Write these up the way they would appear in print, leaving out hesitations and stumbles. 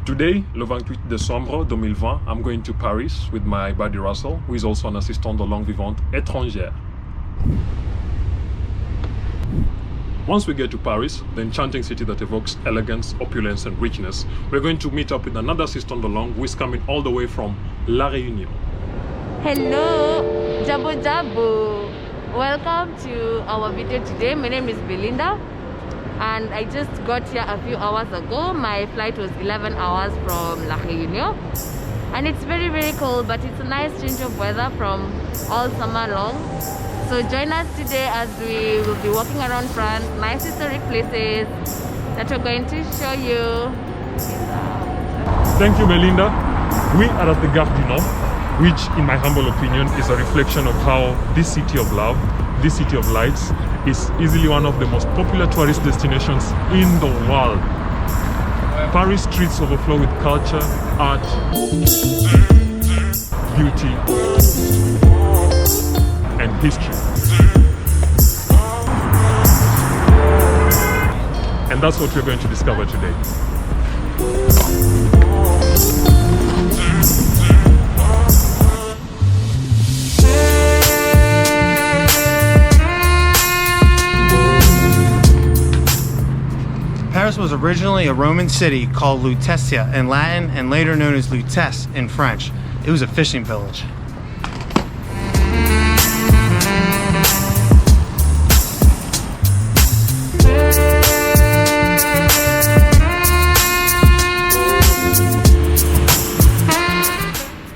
Today, le 28 décembre 2020, I'm going to Paris with my buddy Russel, who is also an assistant de langue vivante étrangère. Once we get to Paris, the enchanting city that evokes elegance, opulence and richness, we're going to meet up with another assistant de langue who is coming all the way from La Réunion. Hello, Jabo Jabo. Welcome to our video today. My name is Belinda and I just got here a few hours ago. My flight was 11 hours from La Réunion and it's very cold, but it's a nice change of weather from all summer long. So join us today as we will be walking around France, nice historic places that we're going to show you. Thank you, Belinda. We are at the Gare du Nord, which in my humble opinion is a reflection of how this city of love, this city of lights, is easily one of the most popular tourist destinations in the world. Paris streets overflow with culture, art, beauty, and history. And that's what we're going to discover today. Paris was originally a Roman city called Lutetia in Latin and later known as Lutece in French. It was a fishing village.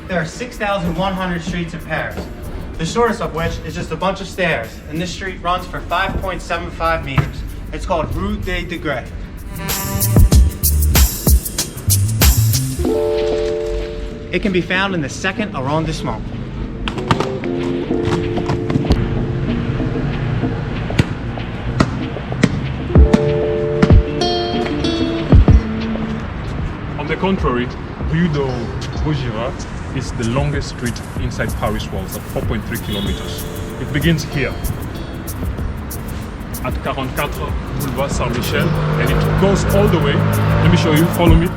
There are 6,100 streets in Paris, the shortest of which is just a bunch of stairs, and this street runs for 5.75 meters. It's called Rue des Degrés. It can be found in the second arrondissement. On the contrary, Rue de Vaugirard is the longest street inside Paris walls at 4.3 kilometers. It begins here at 44 Boulevard Saint-Michel and it goes all the way. Let me show you, follow me.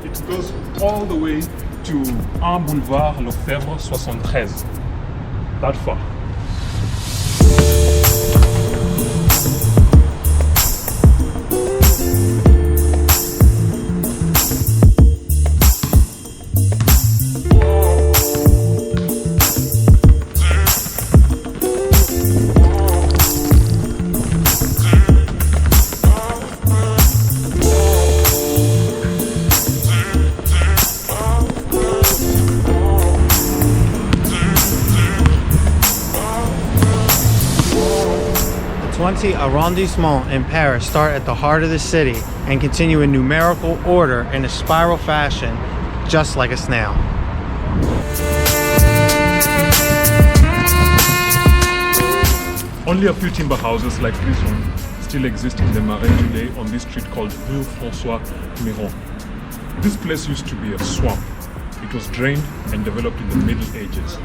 It goes all the way to 1 Boulevard Lefebvre 73. That far. The 20 arrondissements in Paris start at the heart of the city and continue in numerical order in a spiral fashion, just like a snail. Only a few timber houses like this one still exist in the Marais today on this street called Rue François Miron. This place used to be a swamp. It was drained and developed in the Middle Ages.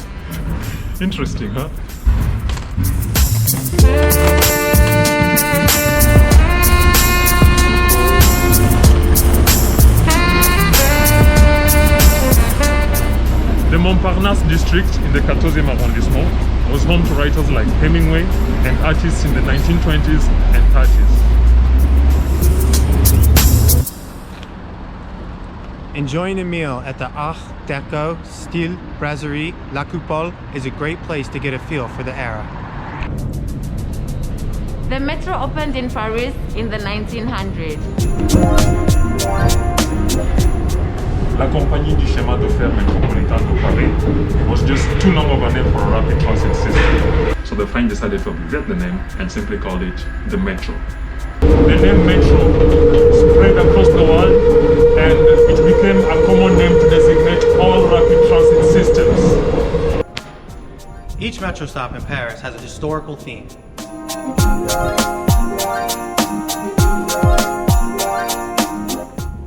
Interesting, huh? The Montparnasse district in the 14th arrondissement was home to writers like Hemingway and artists in the 1920s and 30s. Enjoying a meal at the Art Deco Style Brasserie La Coupole is a great place to get a feel for the era. The metro opened in Paris in the 1900s. L'Accompagnés du schéma de fer métropolitain de Paris was just too long of a name for a rapid transit system. So the French decided to abbreviate the name and simply called it the Metro. The name Metro spread across the world and it became a common name to designate all rapid transit systems. Each metro stop in Paris has a historical theme.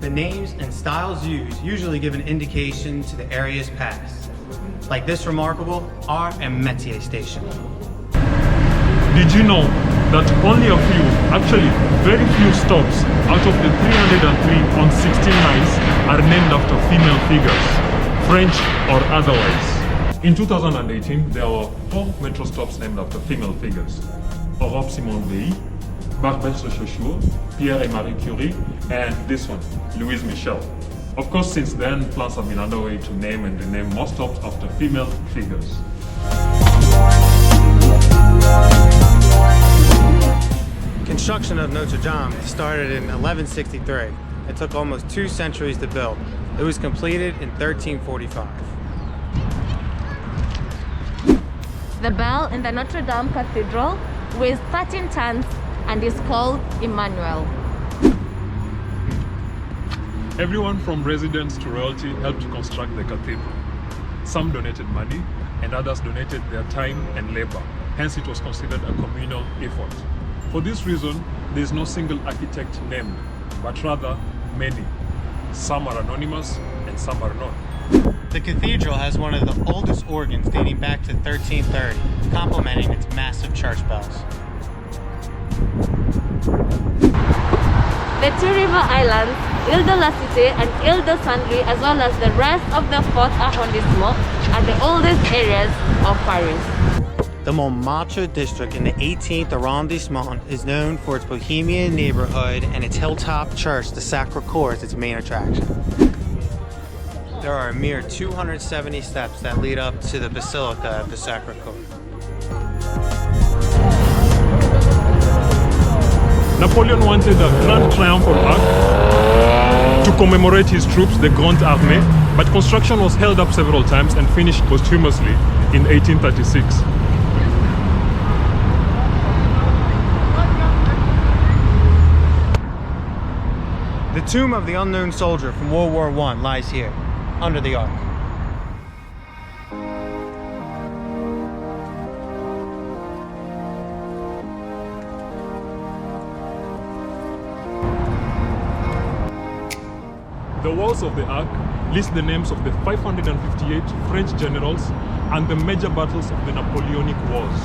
The names and styles used usually give an indication to the area's past, like this remarkable Art and Métier station. Did you know that only a few, actually very few stops out of the 303 on 16 lines are named after female figures, French or otherwise. In 2018, there were 4 metro stops named after female figures: Aurore Simone Weil, Barbès de Chaussure, Pierre et Marie Curie, and this one, Louise Michel. Of course, since then, plans have been underway to name and rename more stops after female figures. Construction of Notre Dame started in 1163. It took almost 2 centuries to build. It was completed in 1345. The bell in the Notre Dame Cathedral weighs 13 tons and is called Emmanuel. Everyone from residents to royalty helped to construct the cathedral. Some donated money and others donated their time and labor. Hence, it was considered a communal effort. For this reason, there is no single architect named, but rather many. Some are anonymous and some are not. The cathedral has one of the oldest organs dating back to 1330, complementing its massive church bells. The 2 river islands, Ile de la Cité and Ile de Saint-Louis, as well as the rest of the 4th arrondissement, are the oldest areas of Paris. The Montmartre district in the 18th arrondissement is known for its bohemian neighborhood and its hilltop church, the Sacré-Cœur, is its main attraction. There are a mere 270 steps that lead up to the Basilica of the Sacré-Cœur. Napoleon wanted a grand triumphal arch to commemorate his troops, the Grande Armée, but construction was held up several times and finished posthumously in 1836. The tomb of the unknown soldier from World War I lies here, under the ark. The walls of the Ark list the names of the 558 French generals and the major battles of the Napoleonic Wars.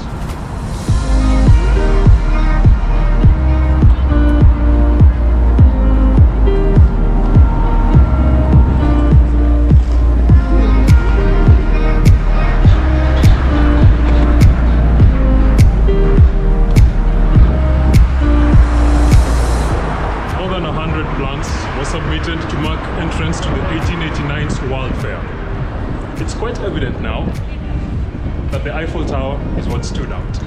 Submitted to mark entrance to the 1889's World Fair. It's quite evident now that the Eiffel Tower is what stood out.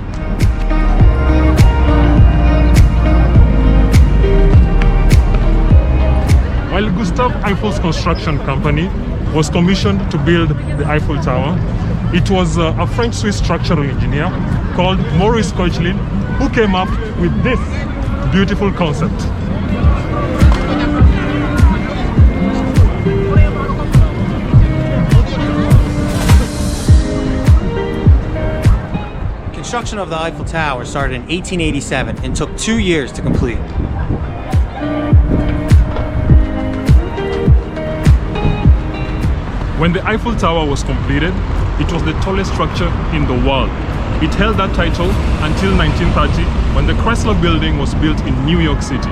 While Gustave Eiffel's construction company was commissioned to build the Eiffel Tower, it was a French-Swiss structural engineer called Maurice Koechlin who came up with this beautiful concept. Construction of the Eiffel Tower started in 1887 and took 2 years to complete. When the Eiffel Tower was completed, it was the tallest structure in the world. It held that title until 1930, when the Chrysler Building was built in New York City.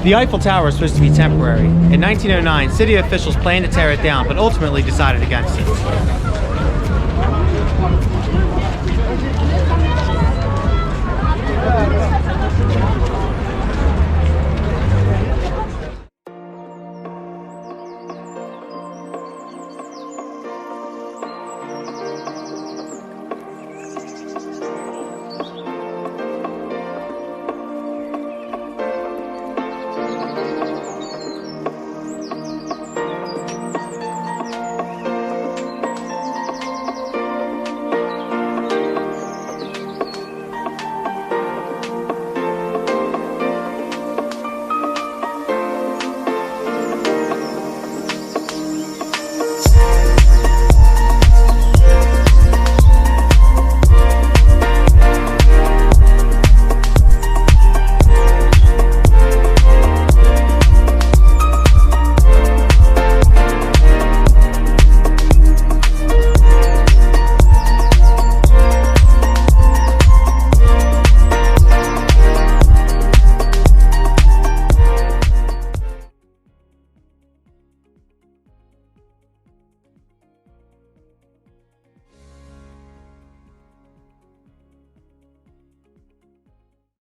The Eiffel Tower was supposed to be temporary. In 1909, city officials planned to tear it down, but ultimately decided against it.